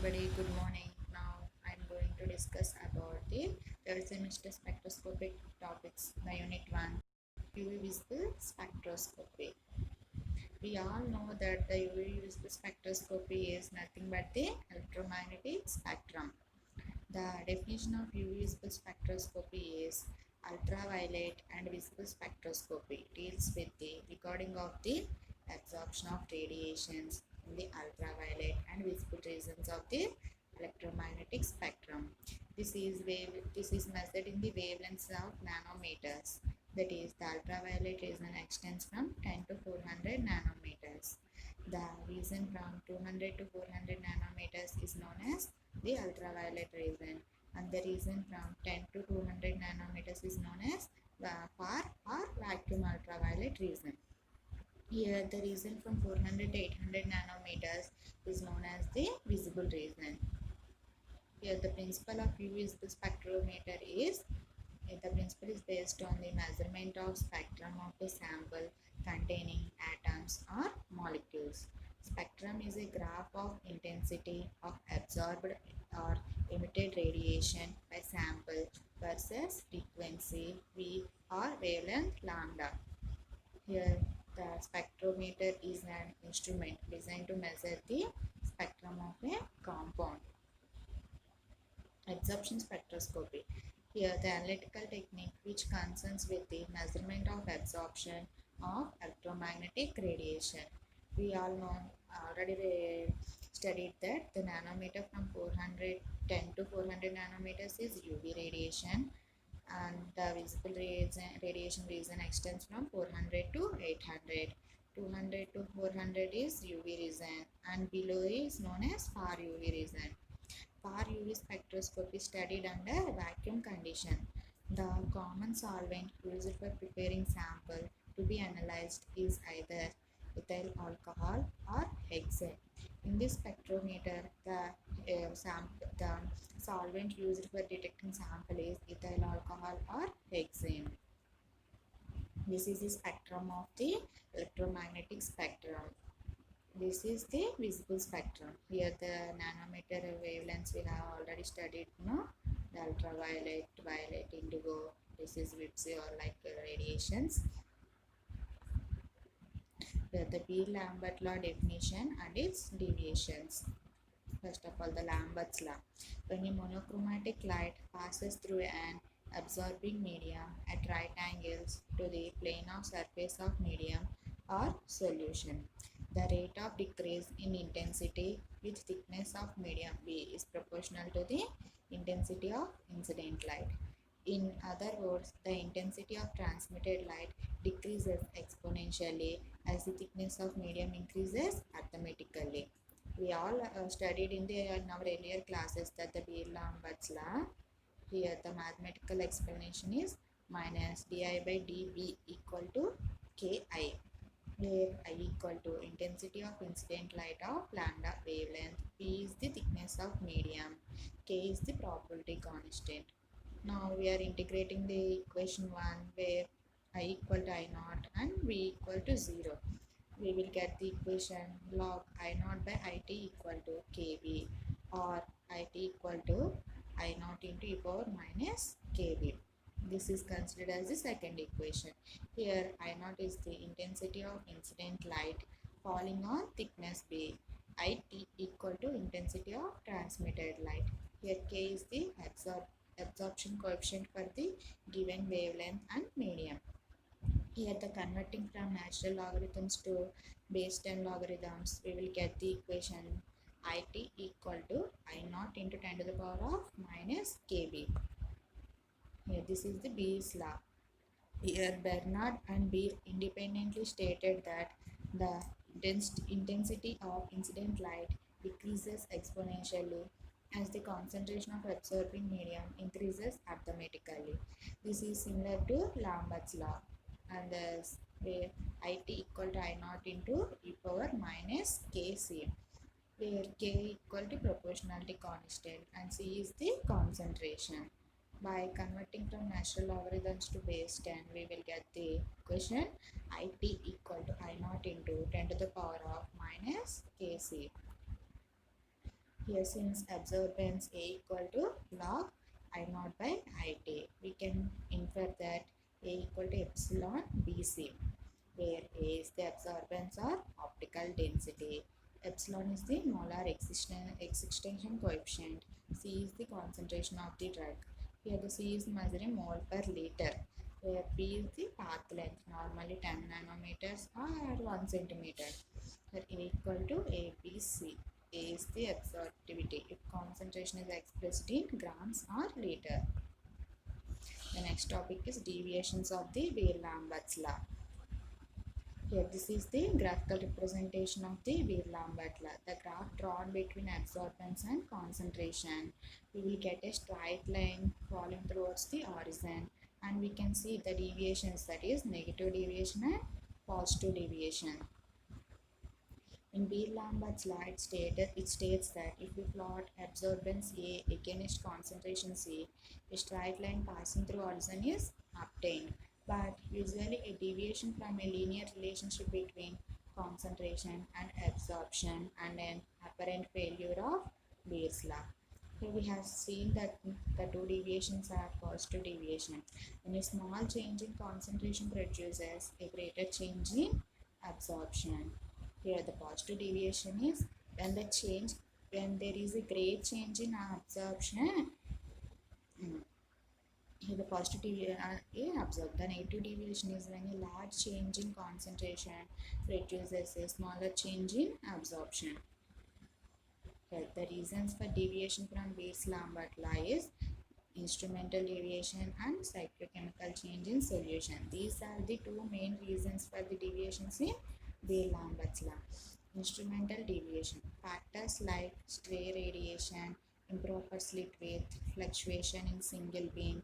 everybody, good morning. Now I'm going to discuss about the third semester spectroscopic topics, the unit 1, UV visible spectroscopy. We all know that the UV visible spectroscopy is nothing but the electromagnetic spectrum. The definition of UV visible spectroscopy is ultraviolet and visible spectroscopy deals with the recording of the absorption of radiations in the ultraviolet and visible regions of the electromagnetic spectrum. This is measured in the wavelengths of nanometers. That is, the ultraviolet region extends from 10 to 400 nanometers. The region from 200 to 400 nanometers is known as the ultraviolet region, and the region from 10 to 200 nanometers is known as the far or vacuum ultraviolet region. Here, the region from 400 to 800 nanometers is known as the visible region. Here, the principle of UV visible spectrometer is the principle is based on the measurement of spectrum of a sample containing atoms or molecules. Spectrum is a graph of intensity of absorbed or emitted radiation by sample versus frequency V or wavelength lambda. Here, the spectrometer is an instrument designed to measure the spectrum of a compound. Absorption spectroscopy. Here, the analytical technique which concerns with the measurement of absorption of electromagnetic radiation. We all know already we studied that the nanometer from 410 to 400 nanometers is UV radiation, and the visible radiation region extends from 400 to 800. 200 to 400 is UV region, and below is known as far UV region. Far UV spectroscopy studied under vacuum condition. The common solvent used for preparing sample to be analyzed is either ethyl alcohol or hexane. In this spectrometer, the solvent used for detecting sample is ethyl alcohol or hexane. This is the spectrum of the electromagnetic spectrum. This is the visible spectrum. Here the nanometer wavelengths we have already studied, no? The ultraviolet, violet, indigo. This is VIPSI or like radiations. The Beer-Lambert law definition and its deviations. First of all, the Lambert's law. When a monochromatic light passes through an absorbing medium at right angles to the plane of surface of medium or solution, the rate of decrease in intensity with thickness of medium B is proportional to the intensity of incident light. In other words, the intensity of transmitted light decreases exponentially as the thickness of medium increases arithmetically. We all studied in our earlier classes that the Beer-Lambert's law. Here the mathematical explanation is minus di by dB equal to Ki, where I equal to intensity of incident light of lambda wavelength, P is the thickness of medium, K is the probability constant. Now we are integrating the equation 1 where I equal to I naught and V equal to 0. We will get the equation log I naught by IT equal to KB, or IT equal to I naught into e power minus KB. This is considered as the second equation. Here I naught is the intensity of incident light falling on thickness B. IT equal to intensity of transmitted light. Here K is the absorption coefficient for the given wavelength and medium. Here the converting from natural logarithms to base 10 logarithms, we will get the equation IT equal to I naught into 10 to the power of minus KB. Here this is the Beer's law. Here Bernard and Beer independently stated that the intensity of incident light decreases exponentially as the concentration of absorbing medium increases arithmetically. This is similar to Lambert's law, and where IT equal to I naught into e power minus Kc, where K equal to proportionality constant and C is the concentration. By converting from natural logarithms to base 10, we will get the equation IT equal to I naught into 10 to the power of minus Kc. Here since absorbance A equal to log I naught by IT, we can infer that A equal to epsilon BC, where A is the absorbance or optical density, epsilon is the molar excitation coefficient, C is the concentration of the drug. Here the C is measuring mole per liter, where P is the path length, normally 10 nanometers or 1 centimeter. Here A equal to ABC. A is the absorptivity if concentration is expressed in grams or liter. The next topic is deviations of the Beer-Lambert's law. Here this is the graphical representation of the Beer-Lambert law. The graph drawn between absorbance and concentration. We will get a straight line falling towards the horizon, and we can see the deviations, that is negative deviation and positive deviation. In Beer-Lambert's law, it states that if we plot absorbance A against concentration C, a straight line passing through horizon is obtained. But usually a deviation from a linear relationship between concentration and absorption and an apparent failure of Beer's law. Here we have seen that the two deviations are positive deviation. When a small change in concentration produces a greater change in absorption. Here the positive deviation is when there is a great change in absorption. Here the positive deviation is observed. The negative deviation is when a large change in concentration produces a smaller change in absorption. Here the reasons for deviation from Beer-Lambert law is instrumental deviation and cyclochemical change in solution. These are the two main reasons for the deviations in Beer-Lambert's law. Instrumental deviation. Factors like stray radiation, improper slit width, fluctuation in single beam,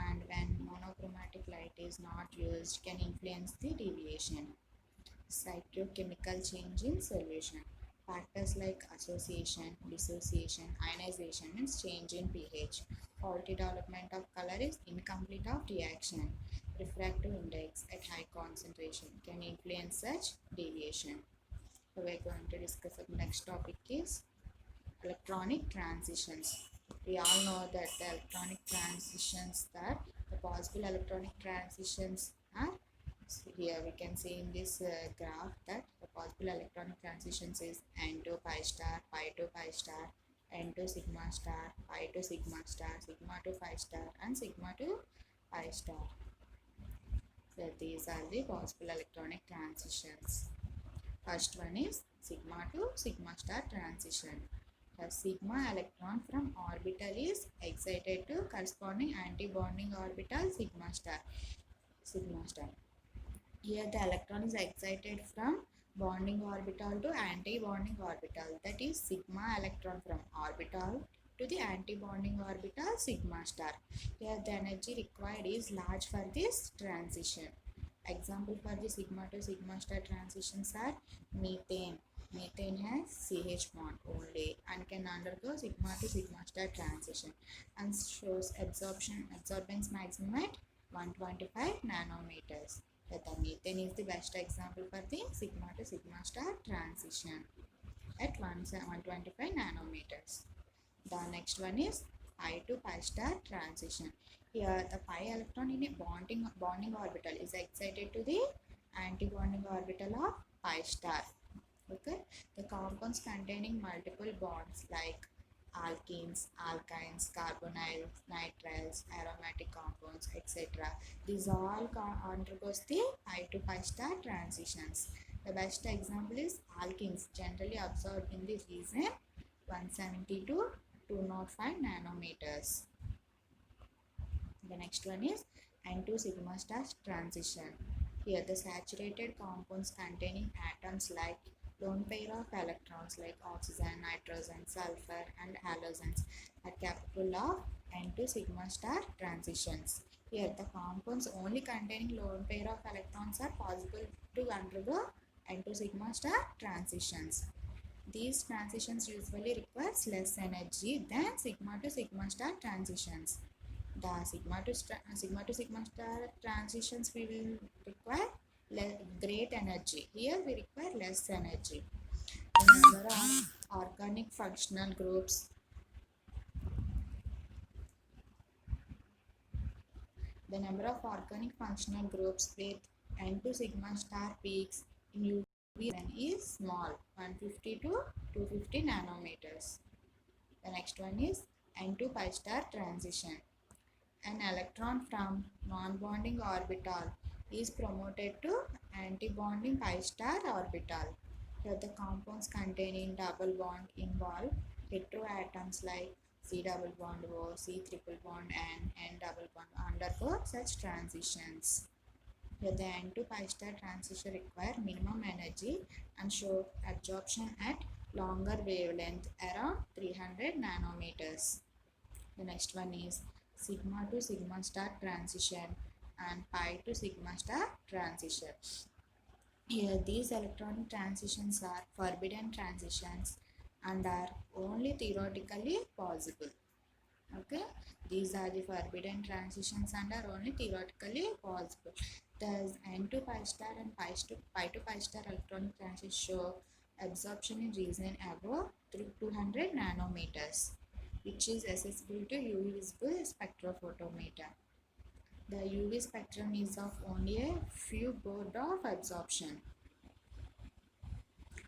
and when monochromatic light is not used can influence the deviation. Cyclochemical change in solution. Factors like association, dissociation, ionization means change in pH. Faulty development of color is incomplete of reaction. Refractive index at high concentration can influence such deviation. So we are going to discuss the next topic is electronic transitions. We all know that the electronic transitions, that the possible electronic transitions are, here we can see in this graph that the possible electronic transitions is n to pi star, pi to pi star, n to sigma star, pi to sigma star, sigma to pi star, and sigma to pi star. So these are the possible electronic transitions. First one is sigma to sigma star transition. The sigma electron from orbital is excited to corresponding anti-bonding orbital sigma star. Here the electron is excited from bonding orbital to anti-bonding orbital, that is sigma electron from orbital to the anti-bonding orbital sigma star. Here the energy required is large for this transition. Example for the sigma to sigma star transitions are methane. Methane has CH bond only and can undergo sigma to sigma star transition and shows absorbance maximum at 125 nanometers. The methane is the best example for the sigma to sigma star transition at 125 nanometers. The next one is pi to pi star transition. Here the pi electron in a bonding orbital is excited to the anti-bonding orbital of pi star. Okay, the compounds containing multiple bonds like alkenes, alkynes, carbonyls, nitriles, aromatic compounds, etc. These all undergoes the pi to pi star transitions. The best example is alkenes, generally absorbed in the region 170 to 205 nanometers. The next one is N2 sigma star transition. Here the saturated compounds containing atoms like lone pair of electrons like oxygen, nitrogen, sulfur and halogens are capable of N2 sigma star transitions. Here the compounds only containing lone pair of electrons are possible to undergo N2 sigma star transitions. These transitions usually requires less energy than sigma to sigma star transitions. The sigma to sigma star transitions we will require great energy. Here we require less energy. The number of organic functional groups. The number of organic functional groups with N2 sigma star peaks in UV is small, 150 to 250 nanometers. The next one is N2 pi star transition. An electron from non-bonding orbital is promoted to anti-bonding pi star orbital. Here the compounds containing double bond involve heteroatoms like C double bond O, C triple bond N double bond undergo such transitions. Here the N2 pi star transition require minimum energy and show absorption at longer wavelength around 300 nanometers. The next one is sigma to sigma star transition and pi to sigma star transition. Here these electronic transitions are forbidden transitions and are only theoretically possible. Okay, these are the forbidden transitions and are only theoretically possible. Thus, N to pi star and pi to pi star electronic transitions show absorption in region above 200 nanometers, which is accessible to UV visible spectrophotometer. The UV spectrum is of only a few mode of absorption.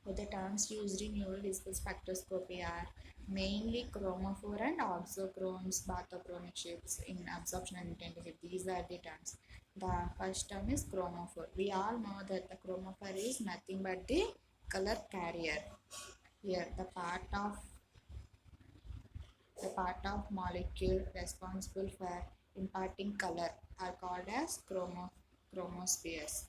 The terms used in UV visible spectroscopy are mainly chromophore and oxochromes, bathochromic shifts in absorption and intensity. These are the terms. The first term is chromophore. We all know that the chromophore is nothing but the color carrier. Here, the part of molecule responsible for imparting color are called as chromospheres,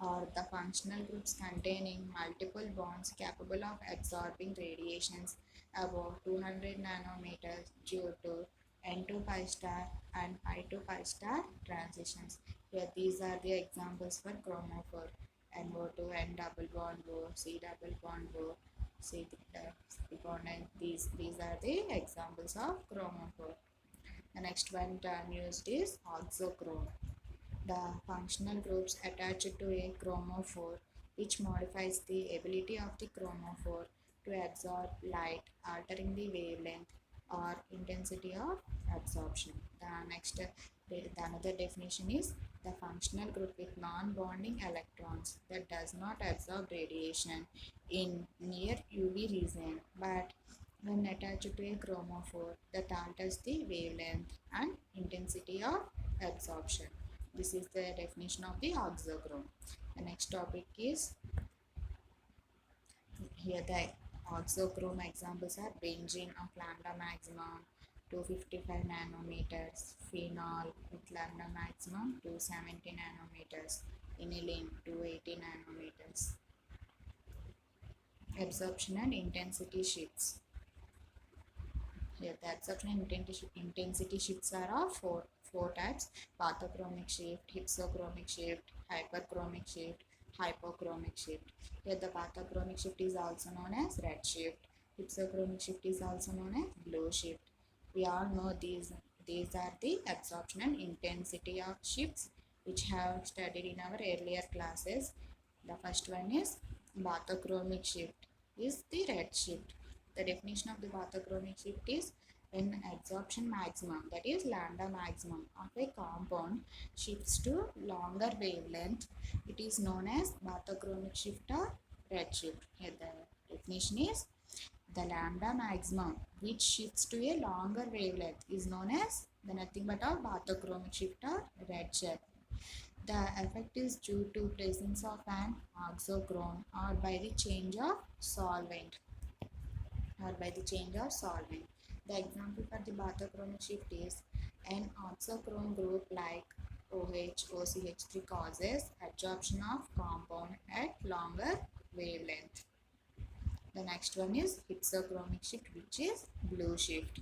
or the functional groups containing multiple bonds capable of absorbing radiations above 200 nanometers due to N2 pi star and pi to pi star transitions. Here these are the examples for chromophore: NO2, N double bond O, C double bond O, C double bond, and these are the examples of chromophore. The next one term used is oxochrome. The functional groups attached to a chromophore, which modifies the ability of the chromophore to absorb light, altering the wavelength or intensity of absorption. Another definition is the functional group with non-bonding electrons that does not absorb radiation in near UV region, but when attached to a chromophore that alters the wavelength and intensity of absorption. This is the definition of the oxochrome. The next topic is, here the oxochrome examples are benzene of lambda maximum 255 nanometers, phenol with lambda maximum 270 nanometers, aniline 280 nanometers. Absorption and intensity shifts. Here the absorption and intensity shifts are of four types: bathochromic shift, hypsochromic shift, hyperchromic shift, hypochromic shift. Here the bathochromic shift is also known as red shift. Hypsochromic shift is also known as blue shift. We all know these are the absorption and intensity of shifts which have studied in our earlier classes. The first one is bathochromic shift is the red shift. The definition of the bathochromic shift is when absorption maximum, that is lambda maximum, of a compound shifts to longer wavelength. It is known as bathochromic shift or red shift. Here the definition is the lambda maximum which shifts to a longer wavelength is known as the nothing but a bathochromic shift or red shift. The effect is due to presence of an oxochrome or by the change of solvent. The example for the bathochromic shift is an oxochrome group like OH, OCH3 causes adsorption of compound at longer wavelength. The next one is hypsochromic shift, which is blue shift.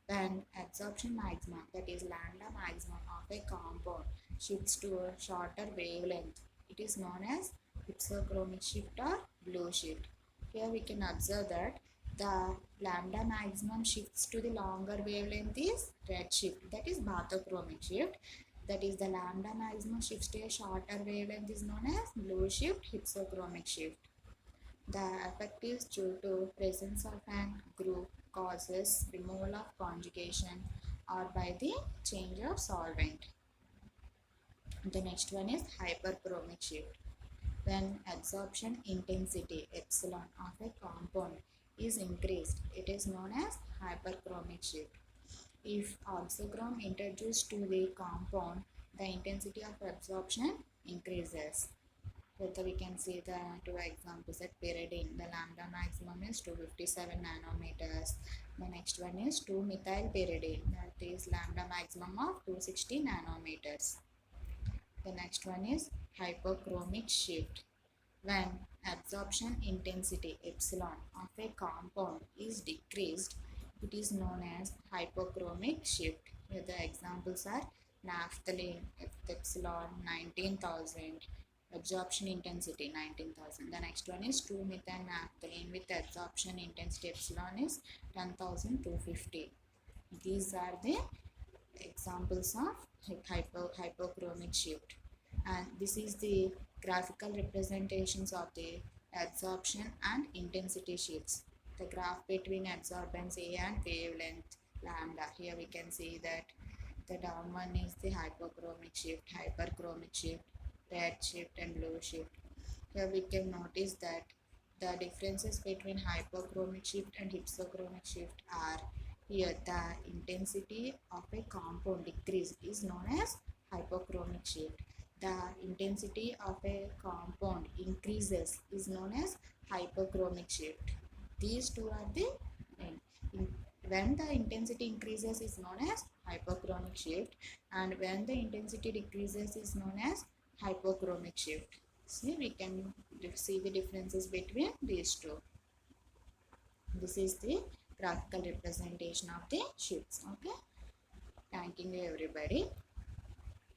When absorption maximum, that is lambda maximum of a compound shifts to a shorter wavelength, it is known as hypsochromic shift or blue shift. Here we can observe that the lambda maximum shifts to the longer wavelength is red shift, that is bathochromic shift. That is the lambda maximum shifts to a shorter wavelength is known as blue shift, hypsochromic shift. The effect is due to presence of an group causes removal of conjugation or by the change of solvent. The next one is hyperchromic shift. When absorption intensity epsilon of a compound is increased, it is known as hyperchromic shift. If oxochrome introduced to the compound, the intensity of absorption increases. So we can see the two examples at pyridine. The lambda maximum is 257 nanometers. The next one is 2-methyl pyridine. That is lambda maximum of 260 nanometers. The next one is hypochromic shift. When absorption intensity epsilon of a compound is decreased, it is known as hypochromic shift. Here the examples are naphthalene epsilon 19,000, absorption intensity 19,000. The next one is 2-methyl naphthalene with absorption intensity epsilon is 10,250. These are the examples of hypochromic shift, and this is the graphical representations of the absorption and intensity shifts. The graph between absorbance A and wavelength lambda. Here we can see that the down one is the hypochromic shift, hyperchromic shift, red shift and blue shift. Here we can notice that the differences between hypochromic shift and hypsochromic shift are: here the intensity of a compound decrease is known as hypochromic shift. The intensity of a compound increases is known as hyperchromic shift. These two are the when the intensity increases is known as hypochromic shift, and when the intensity decreases is known as hypochromic shift. See, we can see the differences between these two. This is the graphical representation of the shifts. Okay, thanking you everybody.